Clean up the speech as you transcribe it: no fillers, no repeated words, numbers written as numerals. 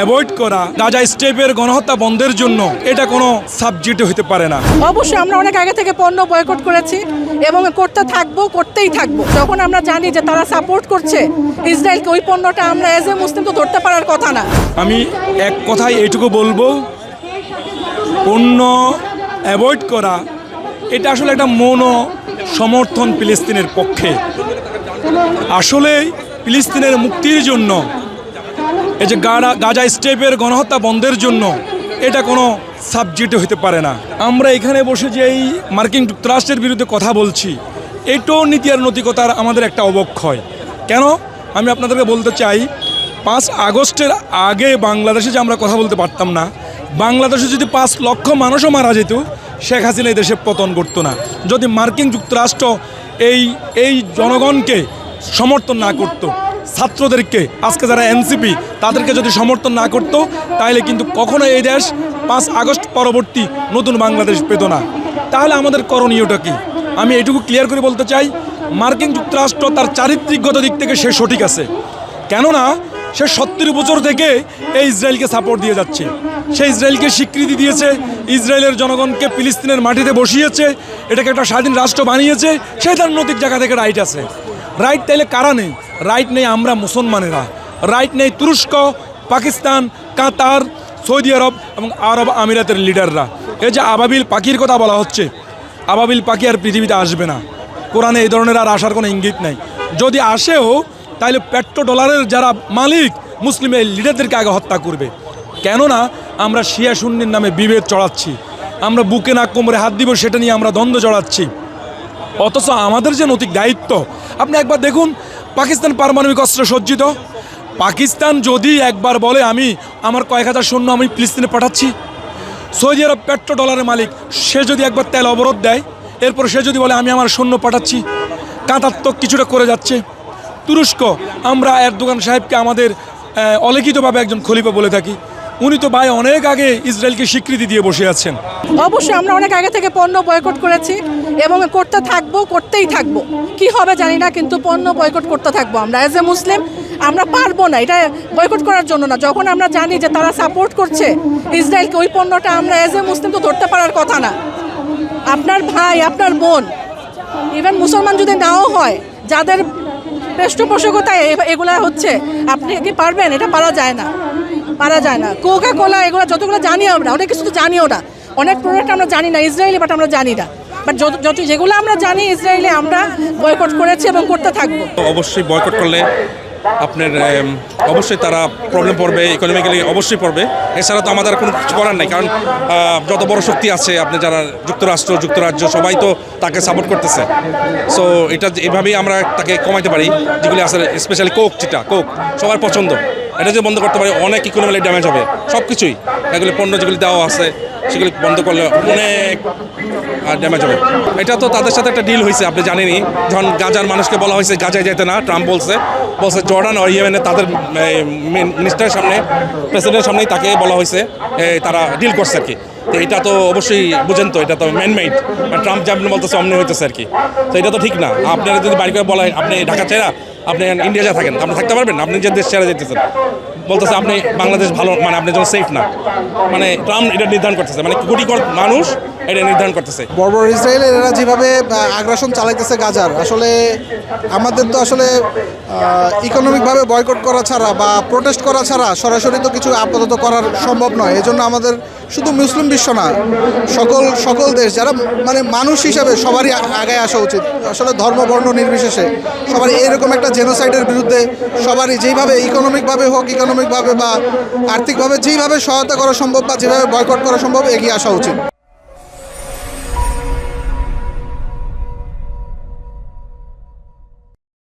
Avoid করা, গাজা স্ট্রিপের গণহত্যা বন্ধের জন্য এটা কোনো সাবজেক্ট হতে পারে না। অবশ্যই আমরা অনেক আগে থেকে পণ্য বয়কট করেছি এবং করতে থাকবো, করতেই থাকবো। যখন আমরা জানি যে তারা সাপোর্ট করছে ইসরায়েলকে, ওই পণ্যটা আমরা এজ এ মুসলিম তো ধরতে পারার কথা না। আমি এক কথায় এইটুকু বলবো, পণ্য অ্যাভয়েড করা এটা আসলে একটা সমর্থন ফিলিস্তিনের পক্ষে। আসলে ফিলিস্তিনের মুক্তির জন্য, এই যে গাজা স্ট্রিপের গণহত্যা বন্ধের জন্য এটা কোনো সাবজেক্ট হতে পারে না। আমরা এখানে বসে যে এই মার্কিন যুক্তরাষ্ট্রের বিরুদ্ধে কথা বলছি, এটাও নীতি আর নৈতিকতার আমাদের একটা অবক্ষয়। কেন আমি আপনাদেরকে বলতে চাই, 5 আগস্টের আগে বাংলাদেশে যে আমরা কথা বলতে পারতাম না, বাংলাদেশে যদি 5 লক্ষ মানুষও মারা যেত, শেখ হাসিনা এই দেশে পতন করতো না। যদি মার্কিন যুক্তরাষ্ট্র এই জনগণকে সমর্থন না করতো, ছাত্রদেরকে, আজকে যারা এনসিপি তাদেরকে যদি সমর্থন না করতো, তাহলে কিন্তু কখনো এই দেশ 5 আগস্ট পরবর্তী নতুন বাংলাদেশ পেত না। তাহলে আমাদের করণীয়টা কি? আমি এটুকু ক্লিয়ার করে বলতে চাই, মার্কিন যুক্তরাষ্ট্র তার চারিত্রিকগত দিক থেকে সে সঠিক আছে। কেননা সে 70 বছর থেকে এই ইসরায়েলকে সাপোর্ট দিয়ে যাচ্ছে। সে ইসরায়েলকে স্বীকৃতি দিয়েছে, ইসরায়েলের জনগণকে ফিলিস্তিনের মাটিতে বসিয়েছে, এটাকে একটা স্বাধীন রাষ্ট্র বানিয়েছে। সে তার নৈতিক জায়গা থেকে রাইট আছে। রাইট তাইলে কারা নেই? রাইট নেই আমরা মুসলমানেরা, রাইট নেই তুরস্ক, পাকিস্তান, কাতার, সৌদি আরব এবং আরব আমিরাতের লিডাররা। এই যে আবাবিল পাখির কথা বলা হচ্ছে, আবাবিল পাখি আর পৃথিবীতে আসবে না। কোরআনে এই ধরনের আর আসার কোনো ইঙ্গিত নাই। যদি আসেও তাহলে পেট্রোডলারের যারা মালিক মুসলিম এই লিডারদেরকে আগে হত্যা করবে। কেননা আমরা শিয়া সুন্নির নামে বিভেদ চড়াচ্ছি, আমরা বুকে না কোমরে হাত দিব সেটা নিয়ে আমরা দ্বন্দ্ব চড়াচ্ছি। অথচ আমাদের যে নৈতিক দায়িত্ব, আপনি একবার দেখুন, পাকিস্তান পারমাণবিক অস্ত্র সজ্জিত। পাকিস্তান যদি একবার বলে আমি আমার কয়েক হাজার সৈন্য আমি ফিলিস্তিনে পাঠাচ্ছি, সৌদি আরব পেট্রোডলারের মালিক, সে যদি একবার তেল অবরোধ দেয়, এরপর সে যদি বলে আমি আমার সৈন্য পাঠাচ্ছি, কাতার তো কিছুটা করে যাচ্ছে। তুরস্ক, আমরা এরদোগান সাহেবকে আমাদের অলিখিতভাবে একজন খলিফা বলে থাকি, উনি তো ভাই অনেক আগে ইসরায়েলকে স্বীকৃতি দিয়ে বসে আছেন। অবশ্যই আমরা অনেক আগে থেকে পণ্য বয়কট করেছি এবং করতে থাকবো, করতেই থাকবো। কি হবে জানি না, কিন্তু পণ্য বয়কট করতে থাকবো। আমরা এজ এ মুসলিম আমরা পারবো না এটা বয়কট করার জন্য না। যখন আমরা জানি যে তারা সাপোর্ট করছে ইসরায়েলকে, ওই পণ্যটা আমরা এজ এ মুসলিম তো ধরতে পারার কথা না। আপনার ভাই, আপনার বোন, ইভেন মুসলমান যদি নাও হয়, যাদের পৃষ্ঠপোষকতায় এগুলা হচ্ছে, আপনি কি পারবেন? এটা পারা যায় না, পারা যায় না। কোকা কোলা এগুলো যতগুলো জানি আমরা, অনেক কিছু তো জানিও না, অনেক প্রোডাক্ট আমরা জানি না ইসরায়েলি, বাট আমরা জানি না। বাট যত যেগুলো আমরা জানি ইসরায়েলি, আমরা বয়কট করেছি এবং করতে থাকবো। অবশ্যই বয়কট করলে আপনার অবশ্যই তারা প্রবলেম পড়বে, ইকোনমিক্যালি অবশ্যই পড়বে। এছাড়া তো আমাদের কোনো কিছু করার নাই, কারণ যত বড় শক্তি আছে, আপনি যারা যুক্তরাজ্য সবাই তো তাকে সাপোর্ট করতেছে। সো এটা এভাবেই আমরা তাকে কমাইতে পারি। যেগুলি আছে স্পেশালি কোক সবার পছন্দ, এটা যে বন্ধ করতে পারি, অনেক ইকোনমিক্যালি ড্যামেজ হবে সব কিছুই। এগুলি পণ্য যেগুলি দেওয়া আছে সেগুলি বন্ধ করলে অনেক ড্যামেজ হবে। এটা তো তাদের সাথে একটা ডিল হয়েছে, আপনি জানেনই। যখন গাজার মানুষকে বলা হয়েছে গাজায় যেতে না, ট্রাম্প বলছে জর্ডান আর ইয়েমেনে তাদের মিনিস্টারের সামনে, প্রেসিডেন্টের সামনেই তাকে বলা হয়েছে, তারা ডিল করছে আর কি। তো এটা তো অবশ্যই বুঝেন, তো এটা তো ম্যানমেড, ট্রাম্প যেমন বলতেছে অমনি হইতেছে আর কি। তো এটা তো ঠিক না। আপনারা যদি বাড়ি করে বলা হয় আপনি ঢাকা ছেড়া আপনি ইন্ডিয়া যা থাকেন, আপনি থাকতে পারবেন? আপনি যে দেশ ছেড়ে যেতেছেন, বলতেছে আপনি বাংলাদেশ ভালো, মানে আপনি যেন সেফ না, মানে ট্রাম্প এটা নির্ধারণ করতেছে, মানে কোটি মানুষ এটা নির্ধারণ করতেছে। বর্বর ইসরায়েলের এরা যেভাবে আগ্রাসন চালাইতেছে গাজার, আসলে আমাদের তো আসলে ইকোনমিকভাবে বয়কট করা ছাড়া বা প্রোটেস্ট করা ছাড়া সরাসরি তো কিছু আপাতত করার সম্ভব নয়। এজন্য আমাদের শুধু মুসলিম বিশ্ব না, সকল দেশ যারা মানে মানুষ হিসাবে সবারই আগে আসা উচিত। আসলে ধর্ম বর্ণ নির্বিশেষে সবারই এরকম একটা জেনোসাইডের বিরুদ্ধে সবারই যেইভাবে ইকোনমিকভাবে বা আর্থিকভাবে যেইভাবে সহায়তা করা সম্ভব বা যেভাবে বয়কট করা সম্ভব এগিয়ে আসা উচিত।